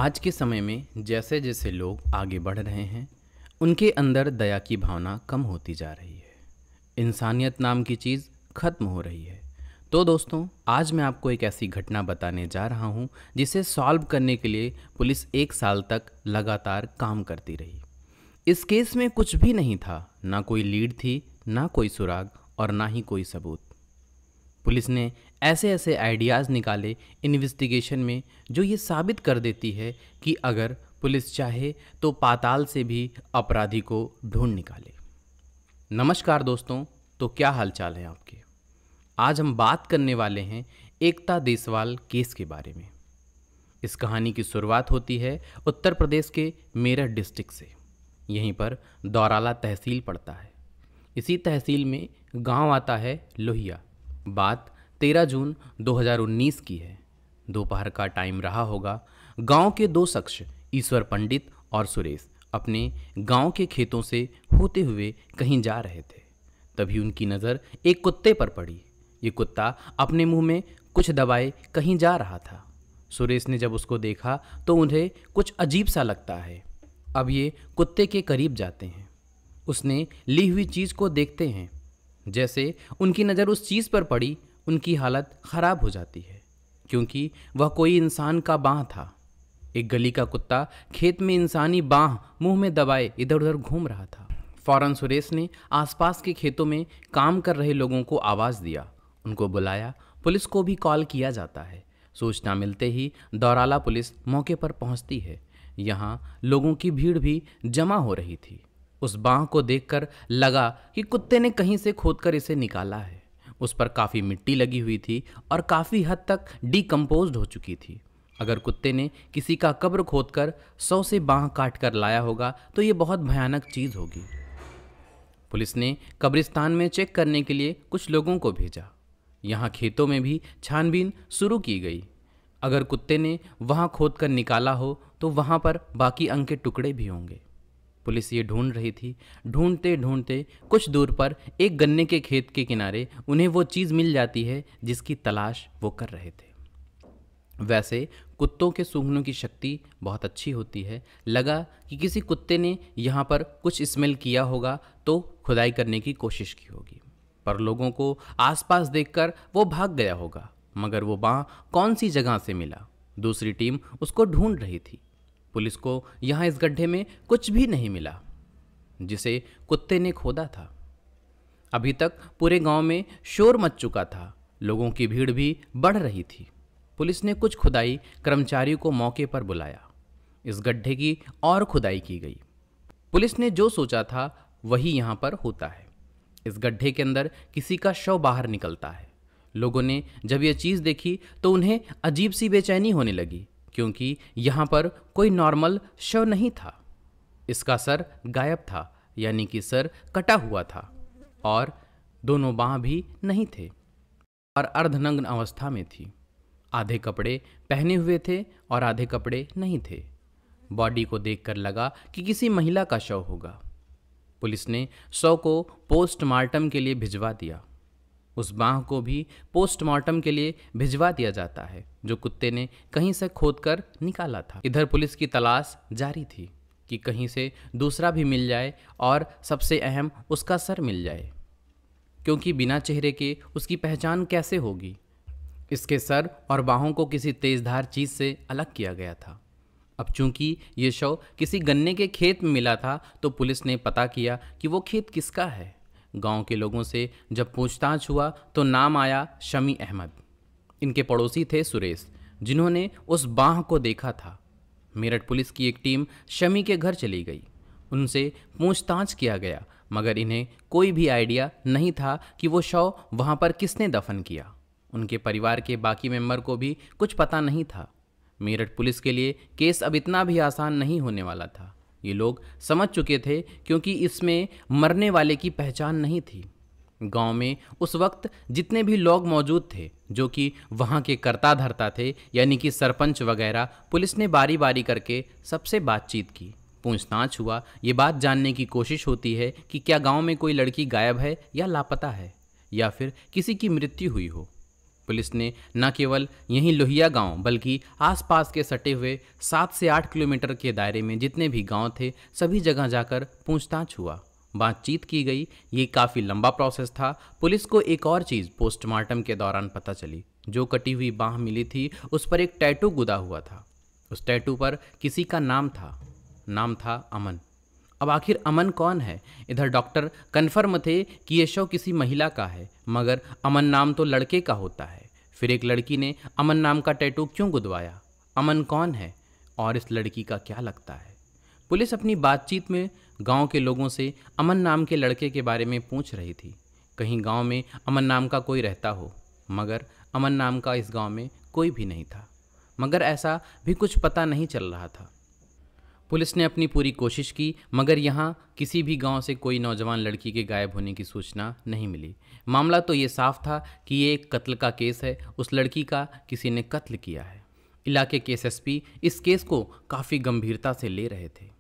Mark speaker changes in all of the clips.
Speaker 1: आज के समय में जैसे जैसे लोग आगे बढ़ रहे हैं उनके अंदर दया की भावना कम होती जा रही है। इंसानियत नाम की चीज़ खत्म हो रही है। तो दोस्तों, आज मैं आपको एक ऐसी घटना बताने जा रहा हूं जिसे सॉल्व करने के लिए पुलिस 1 साल तक लगातार काम करती रही। इस केस में कुछ भी नहीं था, ना कोई लीड थी, ना कोई सुराग और ना ही कोई सबूत। पुलिस ने ऐसे ऐसे आइडियाज़ निकाले इन्वेस्टिगेशन में जो ये साबित कर देती है कि अगर पुलिस चाहे तो पाताल से भी अपराधी को ढूंढ निकाले। नमस्कार दोस्तों, तो क्या हालचाल है आपके। आज हम बात करने वाले हैं एकता देसवाल केस के बारे में। इस कहानी की शुरुआत होती है उत्तर प्रदेश के मेरठ डिस्ट्रिक्ट से। यहीं पर दौराला तहसील पड़ता है। इसी तहसील में गांव आता है लोहिया। बात 13 जून 2019 की है। दोपहर का टाइम रहा होगा। गांव के दो शख्स ईश्वर पंडित और सुरेश अपने गांव के खेतों से होते हुए कहीं जा रहे थे। तभी उनकी नज़र एक कुत्ते पर पड़ी। ये कुत्ता अपने मुंह में कुछ दबाए कहीं जा रहा था। सुरेश ने जब उसको देखा तो उन्हें कुछ अजीब सा लगता है। अब ये कुत्ते के करीब जाते हैं। उसने ली हुई चीज़ को देखते हैं। जैसे उनकी नज़र उस चीज़ पर पड़ी, उनकी हालत ख़राब हो जाती है, क्योंकि वह कोई इंसान का बाँह था। एक गली का कुत्ता खेत में इंसानी बाँह मुंह में दबाए इधर उधर घूम रहा था। फौरन सुरेश ने आसपास के खेतों में काम कर रहे लोगों को आवाज़ दिया, उनको बुलाया। पुलिस को भी कॉल किया जाता है। सूचना मिलते ही दौराला पुलिस मौके पर पहुंचती है। यहाँ लोगों की भीड़ भी जमा हो रही थी। उस बाँह को देखकर लगा कि कुत्ते ने कहीं से खोदकर इसे निकाला है। उस पर काफ़ी मिट्टी लगी हुई थी और काफ़ी हद तक डिकम्पोज्ड हो चुकी थी। अगर कुत्ते ने किसी का कब्र खोदकर 100 से बाँह काट कर लाया होगा तो ये बहुत भयानक चीज़ होगी। पुलिस ने कब्रिस्तान में चेक करने के लिए कुछ लोगों को भेजा। यहाँ खेतों में भी छानबीन शुरू की गई। अगर कुत्ते ने वहाँ खोदकर निकाला हो तो वहाँ पर बाकी अंग के टुकड़े भी होंगे। पुलिस ये ढूंढ रही थी। ढूंढते ढूंढते कुछ दूर पर एक गन्ने के खेत के किनारे उन्हें वो चीज़ मिल जाती है जिसकी तलाश वो कर रहे थे। वैसे कुत्तों के सूंघने की शक्ति बहुत अच्छी होती है। लगा कि किसी कुत्ते ने यहाँ पर कुछ स्मेल किया होगा तो खुदाई करने की कोशिश की होगी, पर लोगों को आसपास देखकर वो भाग गया होगा। मगर वो बाँह कौन सी जगह से मिला? दूसरी टीम उसको ढूंढ रही थी। पुलिस को यहाँ इस गड्ढे में कुछ भी नहीं मिला जिसे कुत्ते ने खोदा था। अभी तक पूरे गांव में शोर मच चुका था। लोगों की भीड़ भी बढ़ रही थी। पुलिस ने कुछ खुदाई कर्मचारियों को मौके पर बुलाया। इस गड्ढे की और खुदाई की गई। पुलिस ने जो सोचा था वही यहाँ पर होता है। इस गड्ढे के अंदर किसी का शव बाहर निकलता है। लोगों ने जब यह चीज़ देखी तो उन्हें अजीब सी बेचैनी होने लगी, क्योंकि यहाँ पर कोई नॉर्मल शव नहीं था। इसका सर गायब था, यानी कि सर कटा हुआ था, और दोनों बाँह भी नहीं थे और अर्धनग्न अवस्था में थी। आधे कपड़े पहने हुए थे और आधे कपड़े नहीं थे। बॉडी को देखकर लगा कि किसी महिला का शव होगा। पुलिस ने शव को पोस्टमार्टम के लिए भिजवा दिया। उस बाँह को भी पोस्टमार्टम के लिए भिजवा दिया जाता है, जो कुत्ते ने कहीं से खोदकर निकाला था। इधर पुलिस की तलाश जारी थी कि कहीं से दूसरा भी मिल जाए और सबसे अहम उसका सर मिल जाए, क्योंकि बिना चेहरे के उसकी पहचान कैसे होगी। इसके सर और बाहों को किसी तेजधार चीज़ से अलग किया गया था। अब चूंकि ये शव किसी गन्ने के खेत में मिला था तो पुलिस ने पता किया कि वो खेत किसका है। गांव के लोगों से जब पूछताछ हुआ तो नाम आया शमी अहमद। इनके पड़ोसी थे सुरेश, जिन्होंने उस बाँह को देखा था। मेरठ पुलिस की एक टीम शमी के घर चली गई। उनसे पूछताछ किया गया, मगर इन्हें कोई भी आइडिया नहीं था कि वो शव वहाँ पर किसने दफन किया। उनके परिवार के बाकी मेंबर को भी कुछ पता नहीं था। मेरठ पुलिस के लिए केस अब इतना भी आसान नहीं होने वाला था। ये लोग समझ चुके थे, क्योंकि इसमें मरने वाले की पहचान नहीं थी। गांव में उस वक्त जितने भी लोग मौजूद थे जो कि वहां के कर्ता धर्ता थे, यानी कि सरपंच वगैरह, पुलिस ने बारी बारी करके सबसे बातचीत की। पूछताछ हुआ। ये बात जानने की कोशिश होती है कि क्या गांव में कोई लड़की गायब है या लापता है, या फिर किसी की मृत्यु हुई हो। पुलिस ने न केवल यहीं लोहिया गांव बल्कि आसपास के सटे हुए 7 से 8 किलोमीटर के दायरे में जितने भी गांव थे सभी जगह जाकर पूछताछ हुआ, बातचीत की गई। ये काफ़ी लंबा प्रोसेस था। पुलिस को एक और चीज़ पोस्टमार्टम के दौरान पता चली। जो कटी हुई बांह मिली थी उस पर एक टैटू गुदा हुआ था। उस टैटू पर किसी का नाम था अमन। अब आखिर अमन कौन है? इधर डॉक्टर कन्फर्म थे कि ये शव किसी महिला का है, मगर अमन नाम तो लड़के का होता है। फिर एक लड़की ने अमन नाम का टैटू क्यों गुदवाया? अमन कौन है और इस लड़की का क्या लगता है? पुलिस अपनी बातचीत में गांव के लोगों से अमन नाम के लड़के के बारे में पूछ रही थी। कहीं गांव में अमन नाम का कोई रहता हो, मगर अमन नाम का इस गांव में कोई भी नहीं था। मगर ऐसा भी कुछ पता नहीं चल रहा था। पुलिस ने अपनी पूरी कोशिश की, मगर यहाँ किसी भी गांव से कोई नौजवान लड़की के गायब होने की सूचना नहीं मिली। मामला तो ये साफ था कि ये एक कत्ल का केस है, उस लड़की का किसी ने कत्ल किया है। इलाके के एसएसपी इस केस को काफ़ी गंभीरता से ले रहे थे।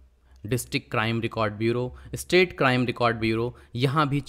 Speaker 1: District crime record bureau, state crime record bureau यहाँ भी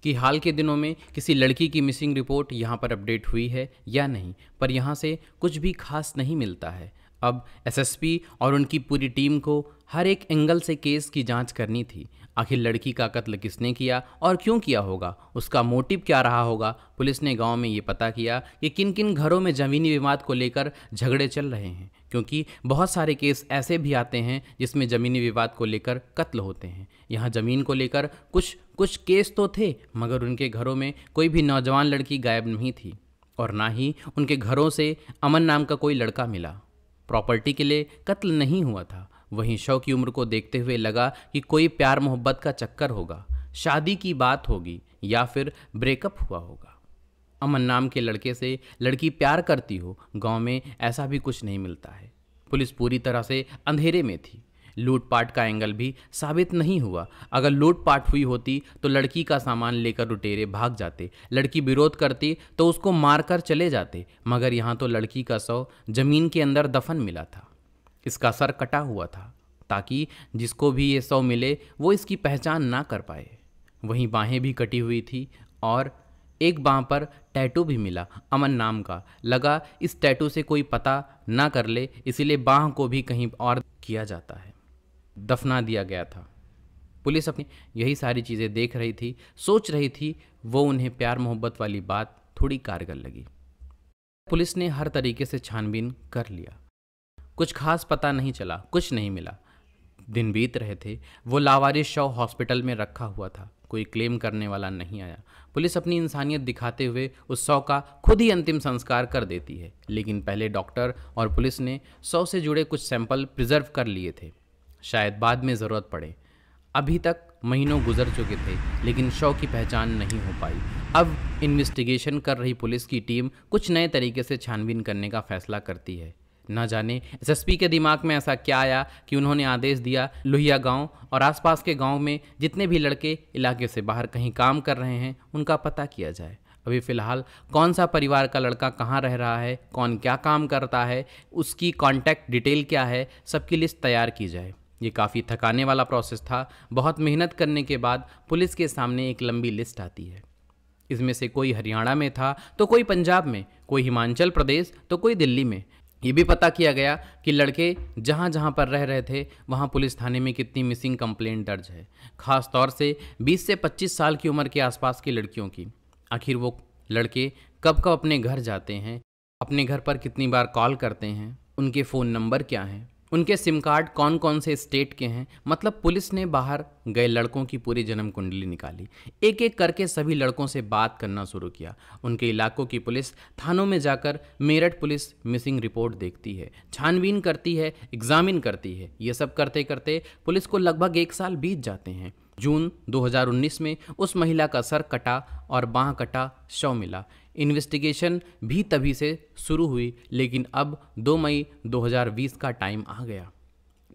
Speaker 1: कि हाल के दिनों में किसी लड़की की मिसिंग रिपोर्ट यहाँ पर अपडेट हुई है या नहीं, पर यहाँ से कुछ भी खास नहीं मिलता है। अब एसएसपी और उनकी पूरी टीम को हर एक एंगल से केस की जांच करनी थी। आखिर लड़की का कत्ल किसने किया और क्यों किया होगा, उसका मोटिव क्या रहा होगा। पुलिस ने गांव में ये पता किया कि किन किन घरों में ज़मीनी विवाद को लेकर झगड़े चल रहे हैं, क्योंकि बहुत सारे केस ऐसे भी आते हैं जिसमें ज़मीनी विवाद को लेकर कत्ल होते हैं। यहाँ ज़मीन को लेकर कुछ केस तो थे, मगर उनके घरों में कोई भी नौजवान लड़की गायब नहीं थी और ना ही उनके घरों से अमन नाम का कोई लड़का मिला। प्रॉपर्टी के लिए कत्ल नहीं हुआ था। वहीं शव की उम्र को देखते हुए लगा कि कोई प्यार मोहब्बत का चक्कर होगा, शादी की बात होगी या फिर ब्रेकअप हुआ होगा। अमन नाम के लड़के से लड़की प्यार करती हो, गांव में ऐसा भी कुछ नहीं मिलता है। पुलिस पूरी तरह से अंधेरे में थी। लूटपाट का एंगल भी साबित नहीं हुआ। अगर लूटपाट हुई होती तो लड़की का सामान लेकर लुटेरे भाग जाते, लड़की विरोध करती तो उसको मारकर चले जाते, मगर यहाँ तो लड़की का शव जमीन के अंदर दफन मिला था। इसका सर कटा हुआ था ताकि जिसको भी ये शव मिले वो इसकी पहचान ना कर पाए। वहीं बाहें भी कटी हुई थी और एक बाह पर टैटू भी मिला अमन नाम का। लगा इस टैटू से कोई पता ना कर ले, इसीलिए बाह को भी कहीं और किया जाता है, दफना दिया गया था। पुलिस अपनी यही सारी चीज़ें देख रही थी, सोच रही थी। वो उन्हें प्यार मोहब्बत वाली बात थोड़ी कारगर लगी। पुलिस ने हर तरीके से छानबीन कर लिया, कुछ खास पता नहीं चला, कुछ नहीं मिला। दिन बीत रहे थे। वो लावारिस शव हॉस्पिटल में रखा हुआ था, कोई क्लेम करने वाला नहीं आया। पुलिस अपनी इंसानियत दिखाते हुए उस शव का खुद ही अंतिम संस्कार कर देती है, लेकिन पहले डॉक्टर और पुलिस ने शव से जुड़े कुछ सैंपल प्रिजर्व कर लिए थे, शायद बाद में ज़रूरत पड़े। अभी तक महीनों गुजर चुके थे, लेकिन शव की पहचान नहीं हो पाई। अब इन्वेस्टिगेशन कर रही पुलिस की टीम कुछ नए तरीके से छानबीन करने का फैसला करती है। न जाने एसएसपी के दिमाग में ऐसा क्या आया कि उन्होंने आदेश दिया लोहिया गांव और आसपास के गांव में जितने भी लड़के इलाके से बाहर कहीं काम कर रहे हैं उनका पता किया जाए। अभी फ़िलहाल कौन सा परिवार का लड़का कहाँ रह रहा है, कौन क्या काम करता है, उसकी कॉन्टैक्ट डिटेल क्या है, सबकी लिस्ट तैयार की जाए। ये काफ़ी थकाने वाला प्रोसेस था। बहुत मेहनत करने के बाद पुलिस के सामने एक लंबी लिस्ट आती है। इसमें से कोई हरियाणा में था तो कोई पंजाब में, कोई हिमाचल प्रदेश तो कोई दिल्ली में। ये भी पता किया गया कि लड़के जहाँ जहाँ पर रह रहे थे वहाँ पुलिस थाने में कितनी मिसिंग कंप्लेंट दर्ज है, ख़ास तौर से 20 से 25 साल की उम्र के आसपास की लड़कियों की। आखिर वो लड़के कब कब अपने घर जाते हैं, अपने घर पर कितनी बार कॉल करते हैं, उनके फ़ोन नंबर क्या हैं, उनके सिम कार्ड कौन कौन से स्टेट के हैं। मतलब पुलिस ने बाहर गए लड़कों की पूरी जन्म कुंडली निकाली, एक एक करके सभी लड़कों से बात करना शुरू किया। उनके इलाकों की पुलिस थानों में जाकर मेरठ पुलिस मिसिंग रिपोर्ट देखती है, छानबीन करती है, एग्जामिन करती है। ये सब करते करते पुलिस को लगभग 1 साल बीत जाते हैं। जून 2019 में उस महिला का सर कटा और बाँह कटा शव मिला। इन्वेस्टिगेशन भी तभी से शुरू हुई, लेकिन अब 2 मई 2020 का टाइम आ गया।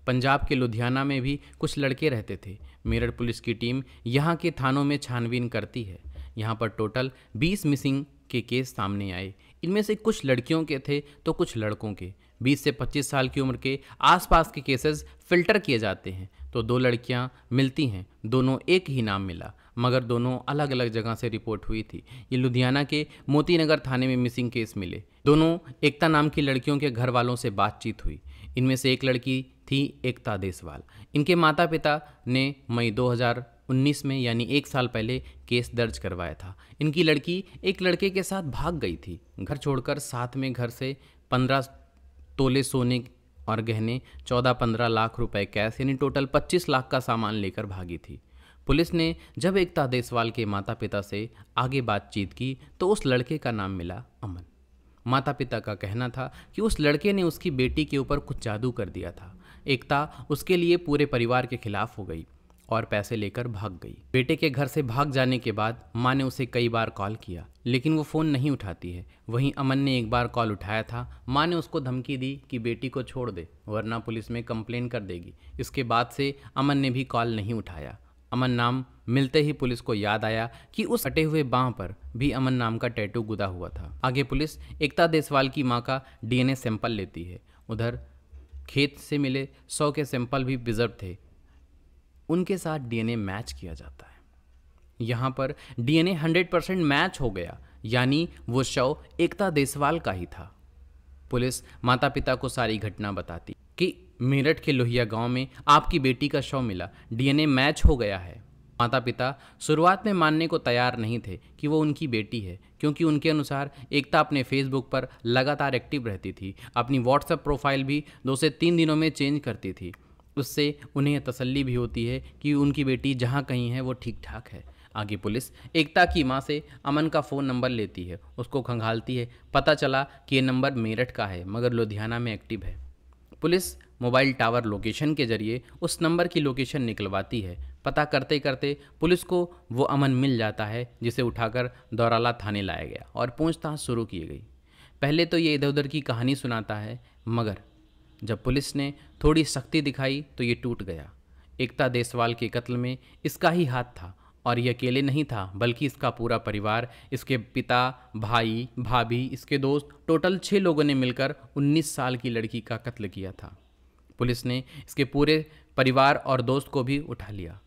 Speaker 1: पंजाब के लुधियाना में भी कुछ लड़के रहते थे। मेरठ पुलिस की टीम यहाँ के थानों में छानबीन करती है। यहाँ पर टोटल 20 मिसिंग के केस सामने आए। इनमें से कुछ लड़कियों के थे तो कुछ लड़कों के। 20 से 25 साल की उम्र के आसपास के केसेस फिल्टर किए जाते हैं तो 2 लड़कियां मिलती हैं, दोनों एक ही नाम मिला। मगर दोनों अलग अलग जगह से रिपोर्ट हुई थी। ये लुधियाना के मोती नगर थाने में मिसिंग केस मिले। दोनों एकता नाम की लड़कियों के घर वालों से बातचीत हुई। इनमें से एक लड़की थी एकता देसवाल। इनके माता पिता ने मई 2019 में यानी 1 साल पहले केस दर्ज करवाया था। इनकी लड़की एक लड़के के साथ भाग गई थी, घर छोड़कर। साथ में घर से 15 तोले सोने और गहने, 14-15 लाख रुपए कैश यानी टोटल 25 लाख का सामान लेकर भागी थी। पुलिस ने जब एकता देसवाल के माता पिता से आगे बातचीत की तो उस लड़के का नाम मिला अमन। माता पिता का कहना था कि उस लड़के ने उसकी बेटी के ऊपर कुछ जादू कर दिया था। एकता उसके लिए पूरे परिवार के खिलाफ हो गई और पैसे लेकर भाग गई। बेटे के घर से भाग जाने के बाद माँ ने उसे कई बार कॉल किया, लेकिन वो फ़ोन नहीं उठाती है। वहीं अमन ने एक बार कॉल उठाया था। माँ ने उसको धमकी दी कि बेटी को छोड़ दे वरना पुलिस में कंप्लेन कर देगी। इसके बाद से अमन ने भी कॉल नहीं उठाया। अमन नाम मिलते ही पुलिस को याद आया कि उस कटे हुए बांह पर भी अमन नाम का टैटू गुदा हुआ था। आगे पुलिस एकता देसवाल की माँ का डीएनए सैंपल लेती है। उधर खेत से मिले 100 के सैंपल भी रिजर्व थे, उनके साथ डीएनए मैच किया जाता है। यहाँ पर डीएनए 100% मैच हो गया, यानी वो शव एकता देसवाल का ही था। पुलिस माता पिता को सारी घटना बताती कि मेरठ के लोहिया गांव में आपकी बेटी का शव मिला, डीएनए मैच हो गया है। माता पिता शुरुआत में मानने को तैयार नहीं थे कि वो उनकी बेटी है, क्योंकि उनके अनुसार एकता अपने फेसबुक पर लगातार एक्टिव रहती थी। अपनी व्हाट्सएप प्रोफाइल भी 2 से 3 दिनों में चेंज करती थी। उससे उन्हें तसल्ली भी होती है कि उनकी बेटी जहाँ कहीं है वो ठीक ठाक है। आगे पुलिस एकता की मां से अमन का फ़ोन नंबर लेती है, उसको खंगालती है। पता चला कि ये नंबर मेरठ का है मगर लुधियाना में एक्टिव है। पुलिस मोबाइल टावर लोकेशन के जरिए उस नंबर की लोकेशन निकलवाती है। पता करते करते पुलिस को वो अमन मिल जाता है, जिसे उठाकर दौराला थाने लाया गया और पूछताछ शुरू की गई। पहले तो ये इधर उधर की कहानी सुनाता है, मगर जब पुलिस ने थोड़ी सख्ती दिखाई तो ये टूट गया। एकता देसवाल के कत्ल में इसका ही हाथ था, और ये अकेले नहीं था बल्कि इसका पूरा परिवार, इसके पिता, भाई, भाभी, इसके दोस्त, टोटल 6 लोगों ने मिलकर 19 साल की लड़की का कत्ल किया था। पुलिस ने इसके पूरे परिवार और दोस्त को भी उठा लिया।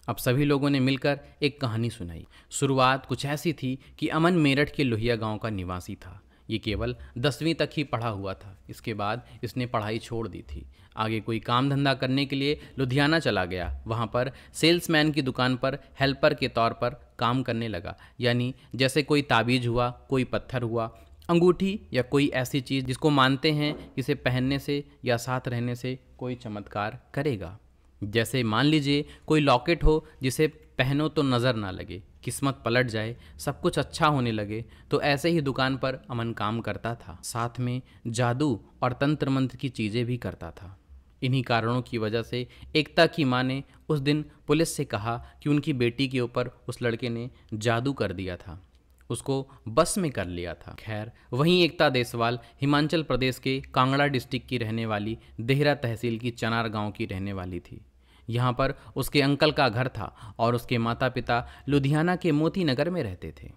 Speaker 1: अब सभी लोगों ने मिलकर एक कहानी सुनाई। शुरुआत कुछ ऐसी थी कि अमन मेरठ के लोहिया गांव का निवासी था। ये केवल 10वीं तक ही पढ़ा हुआ था। इसके बाद इसने पढ़ाई छोड़ दी थी। आगे कोई काम धंधा करने के लिए लुधियाना चला गया। वहाँ पर सेल्समैन की दुकान पर हेल्पर के तौर पर काम करने लगा, यानी जैसे कोई ताबीज़ हुआ, कोई पत्थर हुआ, अंगूठी या कोई ऐसी चीज़ जिसको मानते हैं इसे पहनने से या साथ रहने से कोई चमत्कार करेगा। जैसे मान लीजिए कोई लॉकेट हो जिसे पहनो तो नज़र ना लगे, किस्मत पलट जाए, सब कुछ अच्छा होने लगे। तो ऐसे ही दुकान पर अमन काम करता था। साथ में जादू और तंत्र मंत्र की चीज़ें भी करता था। इन्हीं कारणों की वजह से एकता की माँ ने उस दिन पुलिस से कहा कि उनकी बेटी के ऊपर उस लड़के ने जादू कर दिया था, उसको बस में कर लिया था। खैर, वहीं एकता देसवाल हिमाचल प्रदेश के कांगड़ा डिस्ट्रिक्ट की रहने वाली देहरा तहसील की चनार गांव की रहने वाली थी। यहाँ पर उसके अंकल का घर था और उसके माता पिता लुधियाना के मोती नगर में रहते थे।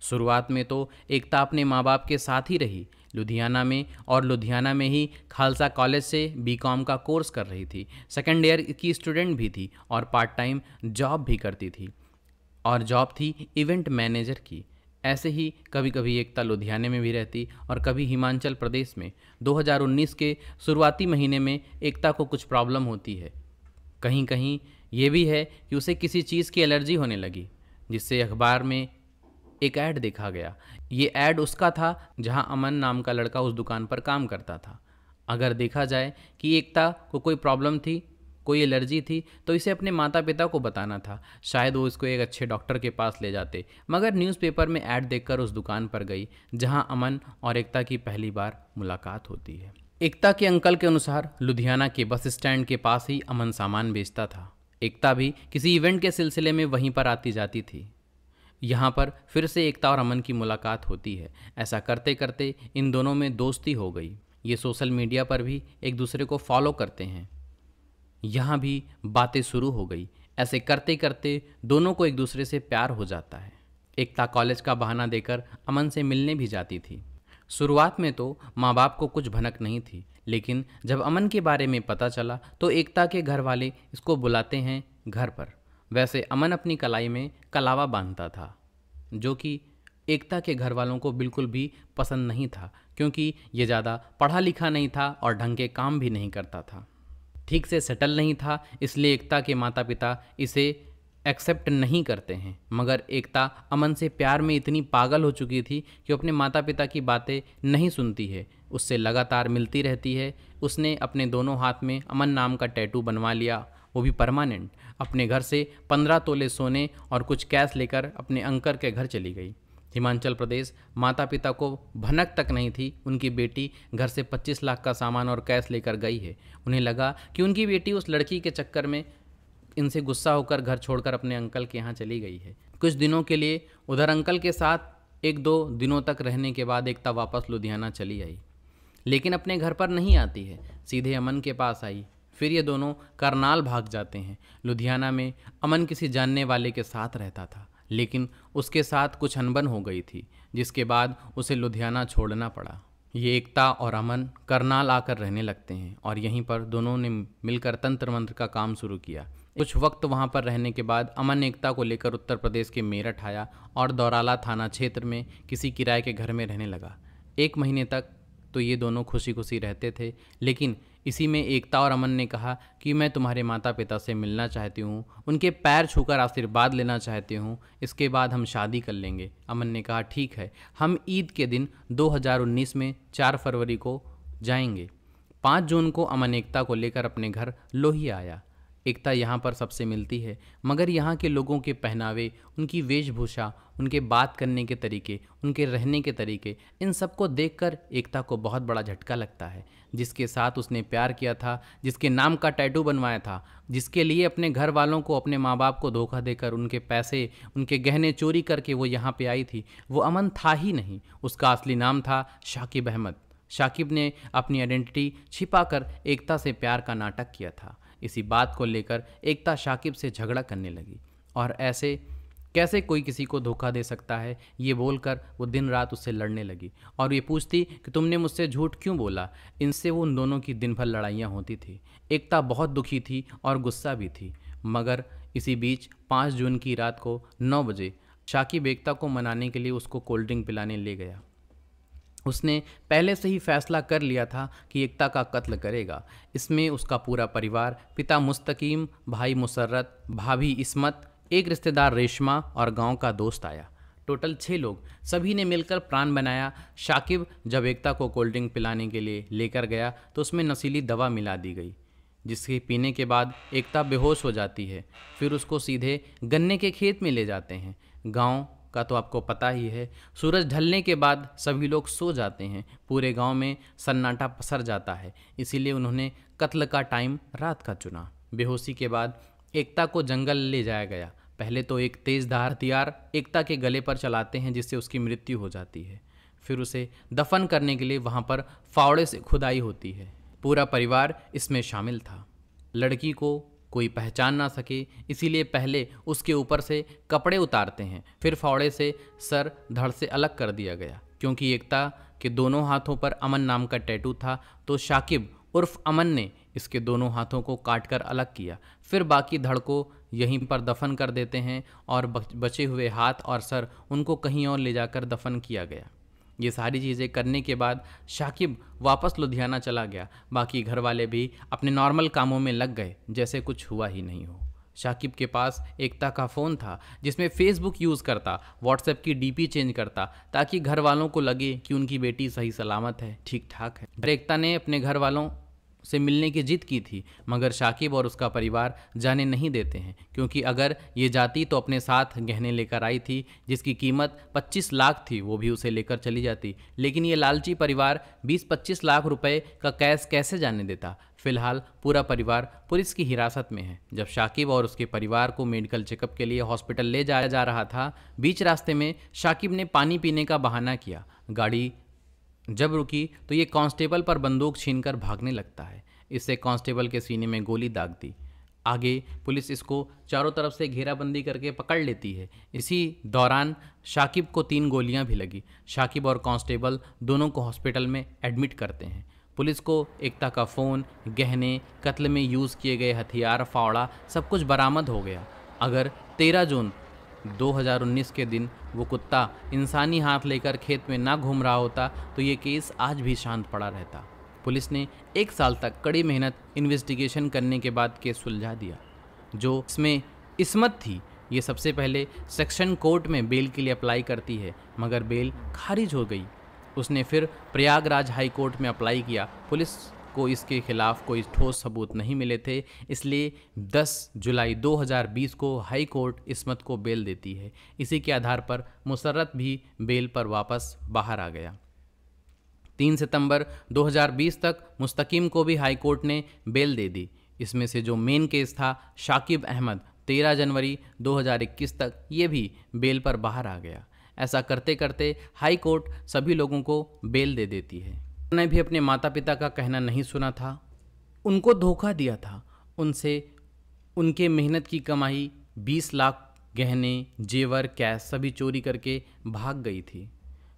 Speaker 1: शुरुआत में तो एकता अपने माँ बाप के साथ ही रही लुधियाना में, और लुधियाना में ही खालसा कॉलेज से बीकॉम का कोर्स कर रही थी। सेकेंड ईयर की स्टूडेंट भी थी और पार्ट टाइम जॉब भी करती थी, और जॉब थी इवेंट मैनेजर की। ऐसे ही कभी कभी एकता लुधियाने में भी रहती और कभी हिमाचल प्रदेश में। 2019 के शुरुआती महीने में एकता को कुछ प्रॉब्लम होती है। कहीं कहीं ये भी है कि उसे किसी चीज़ की एलर्जी होने लगी, जिससे अखबार में एक ऐड देखा गया। ये ऐड उसका था जहां अमन नाम का लड़का उस दुकान पर काम करता था। अगर देखा जाए कि एकता को कोई प्रॉब्लम थी, कोई एलर्जी थी, तो इसे अपने माता पिता को बताना था। शायद वो इसको एक अच्छे डॉक्टर के पास ले जाते, मगर न्यूज़पेपर में ऐड देखकर उस दुकान पर गई जहां अमन और एकता की पहली बार मुलाकात होती है। एकता के अंकल के अनुसार लुधियाना के बस स्टैंड के पास ही अमन सामान बेचता था। एकता भी किसी इवेंट के सिलसिले में वहीं पर आती जाती थी। यहाँ पर फिर से एकता और अमन की मुलाकात होती है। ऐसा करते करते इन दोनों में दोस्ती हो गई। ये सोशल मीडिया पर भी एक दूसरे को फॉलो करते हैं। यहाँ भी बातें शुरू हो गई। ऐसे करते करते दोनों को एक दूसरे से प्यार हो जाता है। एकता कॉलेज का बहाना देकर अमन से मिलने भी जाती थी। शुरुआत में तो माँ बाप को कुछ भनक नहीं थी, लेकिन जब अमन के बारे में पता चला तो एकता के घर वाले इसको बुलाते हैं घर पर। वैसे अमन अपनी कलाई में कलावा बांधता था, जो कि एकता के घर वालों को बिल्कुल भी पसंद नहीं था, क्योंकि ये ज़्यादा पढ़ा लिखा नहीं था और ढंग के काम भी नहीं करता था, ठीक से सेटल नहीं था। इसलिए एकता के माता पिता इसे एक्सेप्ट नहीं करते हैं। मगर एकता अमन से प्यार में इतनी पागल हो चुकी थी कि अपने माता पिता की बातें नहीं सुनती है, उससे लगातार मिलती रहती है। उसने अपने दोनों हाथ में अमन नाम का टैटू बनवा लिया, वो भी परमानेंट। अपने घर से 15 तोले सोने और कुछ कैश लेकर अपने अंकल के घर चली गई। हिमाचल प्रदेश। माता पिता को भनक तक नहीं थी उनकी बेटी घर से 25 लाख का सामान और कैश लेकर गई है। उन्हें लगा कि उनकी बेटी उस लड़की के चक्कर में इनसे गुस्सा होकर घर छोड़कर अपने अंकल के यहाँ चली गई है। कुछ दिनों के लिए उधर अंकल के साथ 1-2 दिनों तक रहने के बाद एकता वापस लुधियाना चली आई, लेकिन अपने घर पर नहीं आती है, सीधे अमन के पास आई। फिर ये दोनों करनाल भाग जाते हैं। लुधियाना में अमन किसी जानने वाले के साथ रहता था, लेकिन उसके साथ कुछ अनबन हो गई थी, जिसके बाद उसे लुधियाना छोड़ना पड़ा। ये एकता और अमन करनाल आकर रहने लगते हैं और यहीं पर दोनों ने मिलकर तंत्र मंत्र का काम शुरू किया। कुछ वक्त वहां पर रहने के बाद अमन एकता को लेकर उत्तर प्रदेश के मेरठ आया और दौराला थाना क्षेत्र में किसी किराए के घर में रहने लगा। 1 महीने तक तो ये दोनों खुशी खुशी रहते थे, लेकिन इसी में एकता और अमन ने कहा कि मैं तुम्हारे माता पिता से मिलना चाहती हूँ, उनके पैर छूकर आशीर्वाद लेना चाहती हूँ, इसके बाद हम शादी कर लेंगे। अमन ने कहा ठीक है, हम ईद के दिन 2019 में 4 फरवरी को जाएंगे। 5 जून को अमन एकता को लेकर अपने घर लोहिया आया। एकता यहाँ पर सबसे मिलती है, मगर यहाँ के लोगों के पहनावे, उनकी वेशभूषा, उनके बात करने के तरीके, उनके रहने के तरीके, इन सबको देखकर एकता को बहुत बड़ा झटका लगता है। जिसके साथ उसने प्यार किया था, जिसके नाम का टैटू बनवाया था, जिसके लिए अपने घर वालों को, अपने माँ बाप को धोखा देकर उनके पैसे, उनके गहने चोरी करके वो यहाँ पे आई थी, वो अमन था ही नहीं। उसका असली नाम था शाकिब अहमद। शाकिब ने अपनी आइडेंटिटी छिपाकर एकता से प्यार का नाटक किया था। इसी बात को लेकर एकता शाकिब से झगड़ा करने लगी और ऐसे कैसे कोई किसी को धोखा दे सकता है, ये बोलकर वो दिन रात उससे लड़ने लगी और ये पूछती कि तुमने मुझसे झूठ क्यों बोला। इनसे वो उन दोनों की दिन भर लड़ाइयाँ होती थी। एकता बहुत दुखी थी और गुस्सा भी थी। मगर इसी बीच 5 जून की रात को 9 बजे शाकिब एकता को मनाने के लिए उसको कोल्ड ड्रिंक पिलाने ले गया। उसने पहले से ही फैसला कर लिया था कि एकता का कत्ल करेगा। इसमें उसका पूरा परिवार, पिता मुस्तकीम, भाई मुसर्रत, भाभी इस्मत, एक रिश्तेदार रेशमा और गांव का दोस्त आया। टोटल 6 लोग, सभी ने मिलकर प्लान बनाया। शाकिब जब एकता को कोल्ड ड्रिंक पिलाने के लिए लेकर गया तो उसमें नशीली दवा मिला दी गई, जिसके पीने के बाद एकता बेहोश हो जाती है। फिर उसको सीधे गन्ने के खेत में ले जाते हैं। गांव का तो आपको पता ही है, सूरज ढलने के बाद सभी लोग सो जाते हैं, पूरे गांव में सन्नाटा पसर जाता है। इसीलिए उन्होंने कत्ल का टाइम रात का चुना। बेहोशी के बाद एकता को जंगल ले जाया गया। पहले तो एक तेज़धार हथियार एकता के गले पर चलाते हैं, जिससे उसकी मृत्यु हो जाती है। फिर उसे दफन करने के लिए वहाँ पर फावड़े से खुदाई होती है। पूरा परिवार इसमें शामिल था। लड़की को कोई पहचान ना सके, इसीलिए पहले उसके ऊपर से कपड़े उतारते हैं, फिर फावड़े से सर धड़ से अलग कर दिया गया। क्योंकि एकता के दोनों हाथों पर अमन नाम का टैटू था, तो शाकिब उर्फ अमन ने इसके दोनों हाथों को काटकर अलग किया। फिर बाकी धड़ को यहीं पर दफन कर देते हैं और बचे हुए हाथ और सर उनको कहीं और ले जाकर दफन किया गया। ये सारी चीज़ें करने के बाद शाकिब वापस लुधियाना चला गया। बाकी घर वाले भी अपने नॉर्मल कामों में लग गए, जैसे कुछ हुआ ही नहीं हो। शाकिब के पास एकता का फ़ोन था, जिसमें फेसबुक यूज़ करता, व्हाट्सएप की डीपी चेंज करता, ताकि घर वालों को लगे कि उनकी बेटी सही सलामत है, ठीक ठाक है। एकता ने अपने घर वालों से मिलने की जिद की थी, मगर शाकिब और उसका परिवार जाने नहीं देते हैं, क्योंकि अगर ये जाती तो अपने साथ गहने लेकर आई थी, जिसकी कीमत 25 लाख थी, वो भी उसे लेकर चली जाती। लेकिन ये लालची परिवार 20-25 लाख रुपए का कैश कैसे जाने देता। फिलहाल पूरा परिवार पुलिस की हिरासत में है। जब शाकिब और उसके परिवार को मेडिकल चेकअप के लिए हॉस्पिटल ले जाया जा रहा था, बीच रास्ते में शाकिब ने पानी पीने का बहाना किया। गाड़ी जब रुकी तो ये कांस्टेबल पर बंदूक छीनकर भागने लगता है। इससे कांस्टेबल के सीने में गोली दाग दी। आगे पुलिस इसको चारों तरफ से घेराबंदी करके पकड़ लेती है। इसी दौरान शाकिब को 3 गोलियां भी लगी। शाकिब और कांस्टेबल दोनों को हॉस्पिटल में एडमिट करते हैं। पुलिस को एकता का फ़ोन, गहने, कत्ल में यूज़ किए गए हथियार, फावड़ा सब कुछ बरामद हो गया। अगर 13 जून 2019 के दिन वो कुत्ता इंसानी हाथ लेकर खेत में ना घूम रहा होता तो ये केस आज भी शांत पड़ा रहता। पुलिस ने 1 साल तक कड़ी मेहनत इन्वेस्टिगेशन करने के बाद केस सुलझा दिया। जो इसमें इस्मत थी, ये सबसे पहले सेक्शन कोर्ट में बेल के लिए अप्लाई करती है, मगर बेल खारिज हो गई। उसने फिर प्रयागराज हाई कोर्ट में अप्लाई किया। पुलिस को इसके खिलाफ कोई ठोस सबूत नहीं मिले थे, इसलिए 10 जुलाई 2020 को हाई कोर्ट इस्मत को बेल देती है। इसी के आधार पर मुसर्रत भी बेल पर वापस बाहर आ गया। 3 सितंबर 2020 तक मुस्तकीम को भी हाई कोर्ट ने बेल दे दी। इसमें से जो मेन केस था शाकिब अहमद, 13 जनवरी 2021 तक ये भी बेल पर बाहर आ गया। ऐसा करते करते हाई कोर्ट सभी लोगों को बेल दे देती है। उन्होंने भी अपने माता पिता का कहना नहीं सुना था, उनको धोखा दिया था, उनसे उनके मेहनत की कमाई 20 लाख गहने, जेवर, कैश सभी चोरी करके भाग गई थी।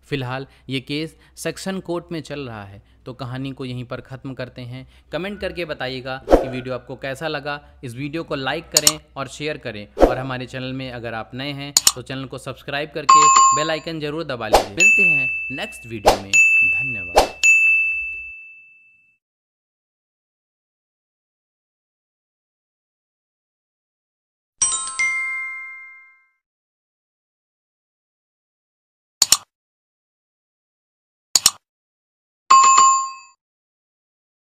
Speaker 1: फिलहाल ये केस सेक्शन कोर्ट में चल रहा है। तो कहानी को यहीं पर ख़त्म करते हैं। कमेंट करके बताइएगा कि वीडियो आपको कैसा लगा। इस वीडियो को लाइक करें और शेयर करें, और हमारे चैनल में अगर आप नए हैं तो चैनल को सब्सक्राइब करके बेल आइकन ज़रूर दबा लीजिए। मिलते हैं नेक्स्ट वीडियो में। धन्यवाद।